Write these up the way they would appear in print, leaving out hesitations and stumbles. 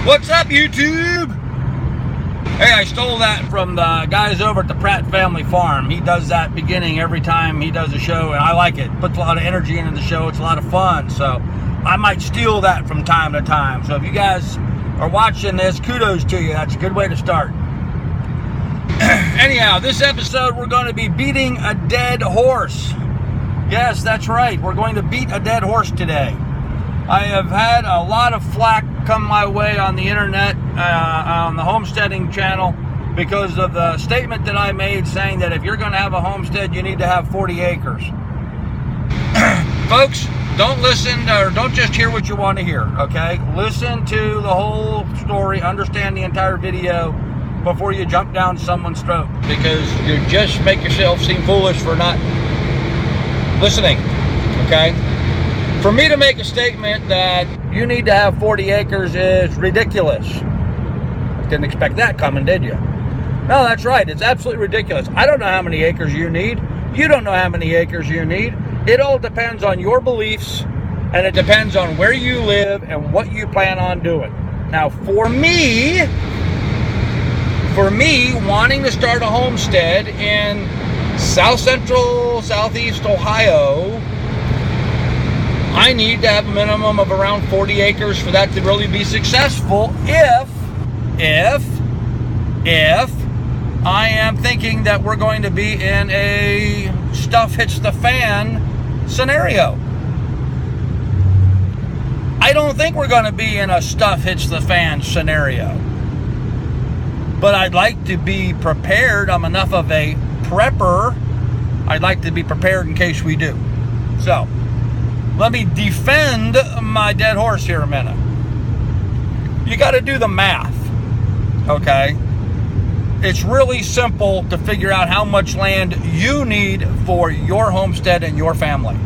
What's up, YouTube? Hey, I stole that from the guys over at the Pratt Family Farm. He does that beginning every time he does a show, and I like it. Puts a lot of energy into the show. It's a lot of fun, so I might steal that from time to time. So if you guys are watching this, kudos to you. That's a good way to start. Anyhow, this episode we're going to be beating a dead horse. Yes, that's right. We're going to beat a dead horse today. I have had a lot of flack come my way on the internet, on the homesteading channel, because of the statement that I made saying that if you're going to have a homestead, you need to have 40 acres. Folks, don't listen or don't just hear what you want to hear, okay? Listen to the whole story, understand the entire video before you jump down someone's throat, because you just make yourself seem foolish for not listening, okay? For me to make a statement that you need to have 40 acres is ridiculous. Didn't expect that coming, did you? No, that's right. It's absolutely ridiculous. I don't know how many acres you need. You don't know how many acres you need. It all depends on your beliefs, and it depends on where you live and what you plan on doing. Now, for me, wanting to start a homestead in South Central, Southeast Ohio, I need to have a minimum of around 40 acres for that to really be successful if I am thinking that we're going to be in a stuff hits the fan scenario. I don't think we're going to be in a stuff hits the fan scenario. But I'd like to be prepared. I'm enough of a prepper. I'd like to be prepared in case we do. So, let me defend my dead horse here a minute. You got to do the math, okay? It's really simple to figure out how much land you need for your homestead and your family.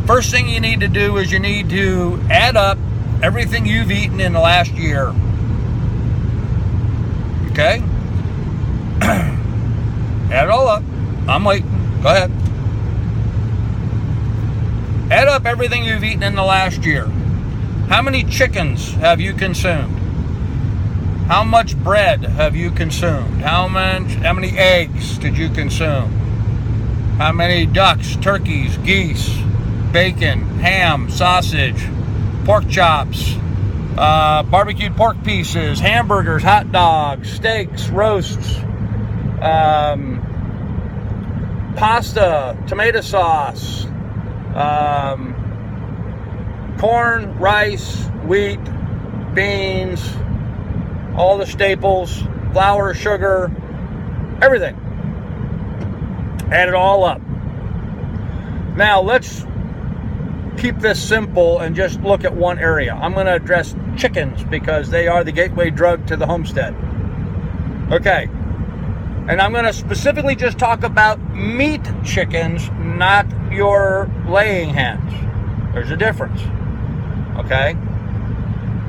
First thing you need to do is you need to add up everything you've eaten in the last year. Okay? Add it all up. I'm waiting. Go ahead. Add up everything you've eaten in the last year. How many chickens have you consumed? How much bread have you consumed? How many eggs did you consume? How many ducks, turkeys, geese, bacon, ham, sausage, pork chops, barbecued pork pieces, hamburgers, hot dogs, steaks, roasts, pasta, tomato sauce, corn, rice, wheat, beans, all the staples, flour, sugar, everything. Add it all up. Now let's keep this simple and just look at one area. I'm going to address chickens because they are the gateway drug to the homestead. Okay. And I'm going to specifically just talk about meat chickens, not your laying hens. There's a difference. Okay?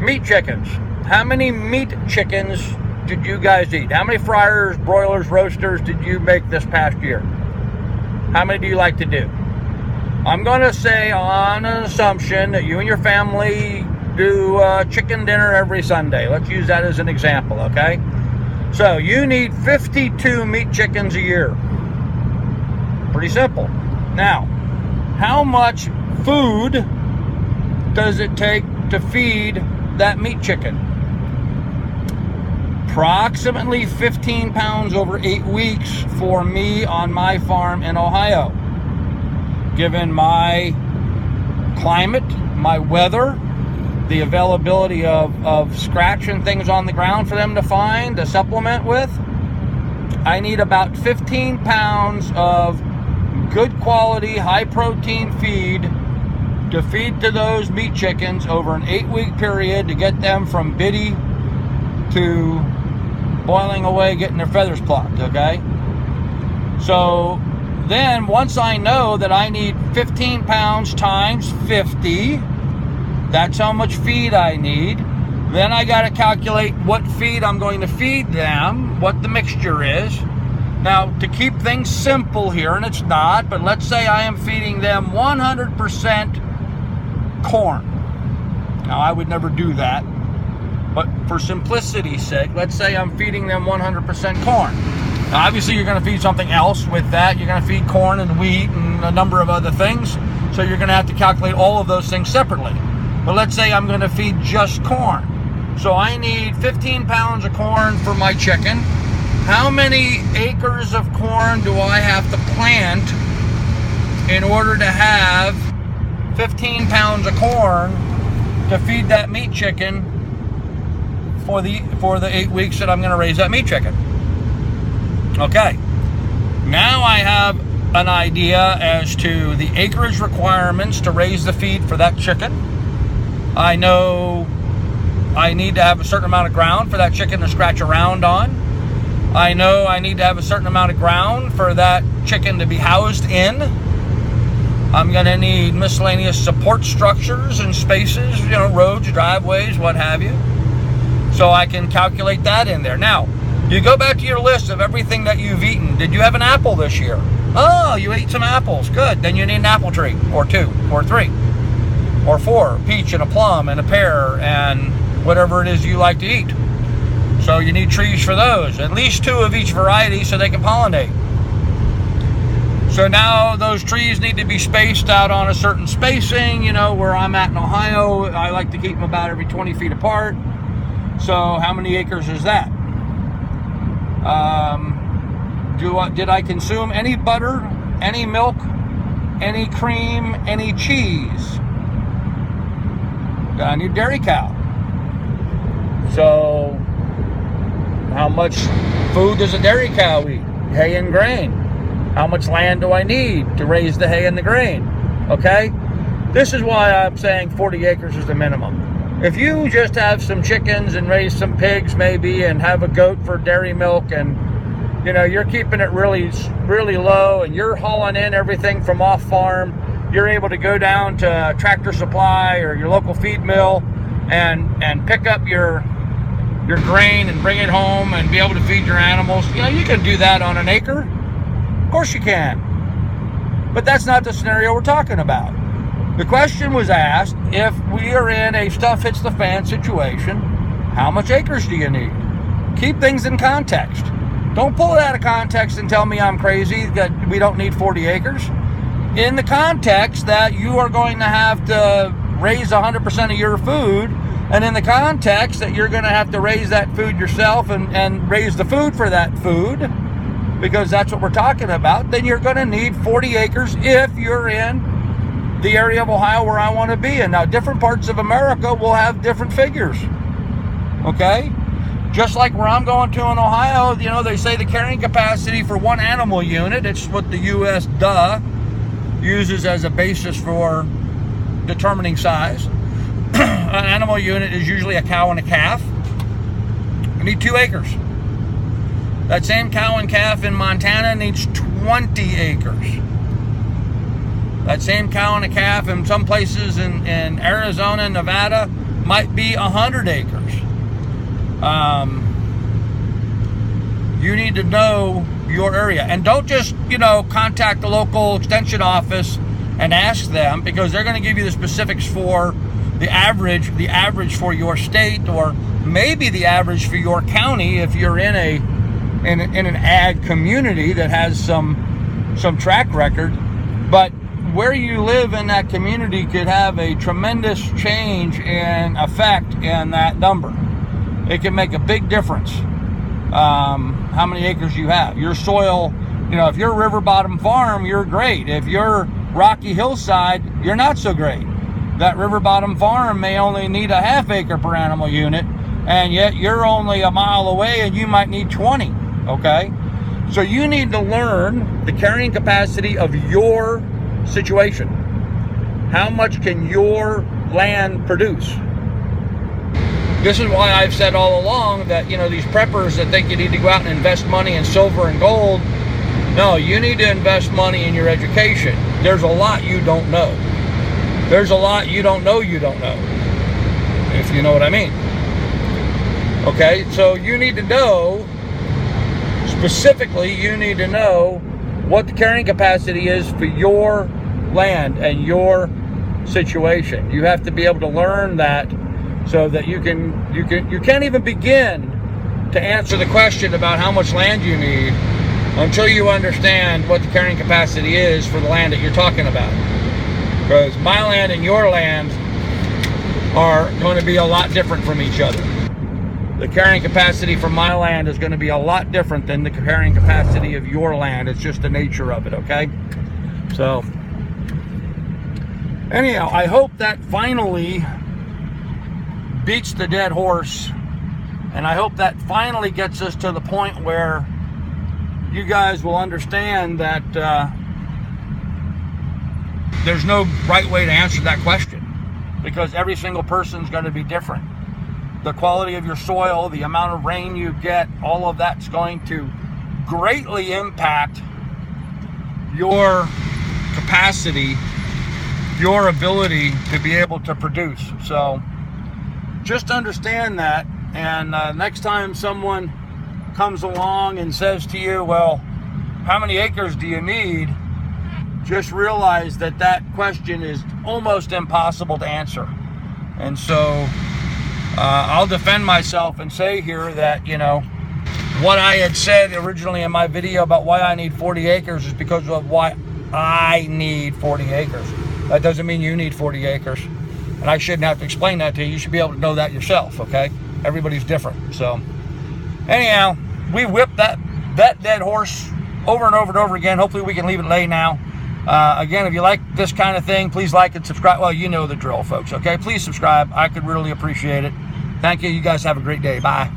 Meat chickens. How many meat chickens did you guys eat? How many fryers, broilers, roasters did you make this past year? How many do you like to do? I'm going to say on an assumption that you and your family do chicken dinner every Sunday. Let's use that as an example, okay? So you need 52 meat chickens a year. Pretty simple. Now, how much food does it take to feed that meat chicken? Approximately 15 pounds over 8 weeks for me on my farm in Ohio. Given my climate, my weather, the availability of scratch and things on the ground for them to find, to supplement with, I need about 15 pounds of good quality, high protein feed to feed to those meat chickens over an 8-week period to get them from bitty to boiling away, getting their feathers plucked, okay? So then once I know that I need 15 pounds times 50, that's how much feed I need. Then I got to calculate what feed I'm going to feed them, what the mixture is. Now, to keep things simple here, and it's not, but let's say I am feeding them 100% corn. Now, I would never do that. But for simplicity's sake, let's say I'm feeding them 100% corn. Now, obviously, you're going to feed something else with that. You're going to feed corn and wheat and a number of other things. So you're going to have to calculate all of those things separately. But let's say I'm going to feed just corn. So I need 15 pounds of corn for my chicken. How many acres of corn do I have to plant in order to have 15 pounds of corn to feed that meat chicken for the 8 weeks that I'm going to raise that meat chicken? Okay, now I have an idea as to the acreage requirements to raise the feed for that chicken. I know I need to have a certain amount of ground for that chicken to scratch around on. I know I need to have a certain amount of ground for that chicken to be housed in. I'm going to need miscellaneous support structures and spaces, roads, driveways, what have you. So I can calculate that in there. Now, you go back to your list of everything that you've eaten. Did you have an apple this year? Oh, you ate some apples. Good. Then you need an apple tree, or 2, or 3, or 4. Peach and a plum and a pear and whatever it is you like to eat. So you need trees for those. At least 2 of each variety so they can pollinate. So now those trees need to be spaced out on a certain spacing. Where I'm at in Ohio, I like to keep them about every 20 feet apart. So how many acres is that? Did I consume any butter, any milk, any cream, any cheese? I need dairy cow. So how much food does a dairy cow eat? Hay and grain. How much land do I need to raise the hay and the grain? Okay? This is why I'm saying 40 acres is the minimum. If you just have some chickens and raise some pigs maybe and have a goat for dairy milk and you're keeping it really, really low and you're hauling in everything from off farm, you're able to go down to Tractor Supply or your local feed mill and pick up your grain and bring it home and be able to feed your animals. You can do that on an acre. Of course you can. But that's not the scenario we're talking about. The question was asked, if we are in a stuff hits the fan situation, how much acres do you need? Keep things in context. Don't pull it out of context and tell me I'm crazy that we don't need 40 acres. In the context that you are going to have to raise 100% of your food, and in the context that you're going to have to raise that food yourself and raise the food for that food, because that's what we're talking about, then you're going to need 40 acres if you're in the area of Ohio where I want to be in. Now, different parts of America will have different figures. Okay? Just like where I'm going to in Ohio, they say the carrying capacity for one animal unit, it's what the U.S. uses as a basis for determining size. An animal unit is usually a cow and a calf. You need 2 acres. That same cow and calf in Montana needs 20 acres. That same cow and a calf in some places in Arizona and Nevada might be 100 acres. You need to know your area. And don't just, contact the local extension office and ask them, because they're going to give you the specifics for the average for your state, or maybe the average for your county if you're in an ag community that has some track record. But where you live in that community could have a tremendous change in effect in that number. It can make a big difference how many acres you have. Your soil, if you're river bottom farm, you're great. If you're rocky hillside, you're not so great. That river bottom farm may only need a ½ acre per animal unit, and yet you're only a mile away and you might need 20, okay? So you need to learn the carrying capacity of your situation. How much can your land produce? This is why I've said all along that, these preppers that think you need to go out and invest money in silver and gold, no, you need to invest money in your education. There's a lot you don't know. There's a lot you don't know, if you know what I mean. Okay, so you need to know, specifically, you need to know what the carrying capacity is for your land and your situation. You have to be able to learn that so that you can't even begin to answer the question about how much land you need until you understand what the carrying capacity is for the land that you're talking about. Because my land and your land are going to be a lot different from each other. The carrying capacity for my land is going to be a lot different than the carrying capacity of your land. It's just the nature of it, okay? So, anyhow, I hope that finally beats the dead horse, and I hope that finally gets us to the point where you guys will understand that there's no right way to answer that question, because every single person's going to be different. The quality of your soil, the amount of rain you get, all of that's going to greatly impact your capacity, your ability to be able to produce. So just understand that, and next time someone comes along and says to you, well, how many acres do you need? Just realize that that question is almost impossible to answer. And so I'll defend myself and say here that, you know, what I had said originally in my video about why I need 40 acres is because of why I need 40 acres. That doesn't mean you need 40 acres. And I shouldn't have to explain that to you. You should be able to know that yourself, okay? Everybody's different. So anyhow, we whipped that dead horse over and over and over again. Hopefully we can leave it lay now. Again, if you like this kind of thing, please like and subscribe. Well, you know the drill, folks, okay? Please subscribe. I could really appreciate it. Thank you. You guys have a great day. Bye.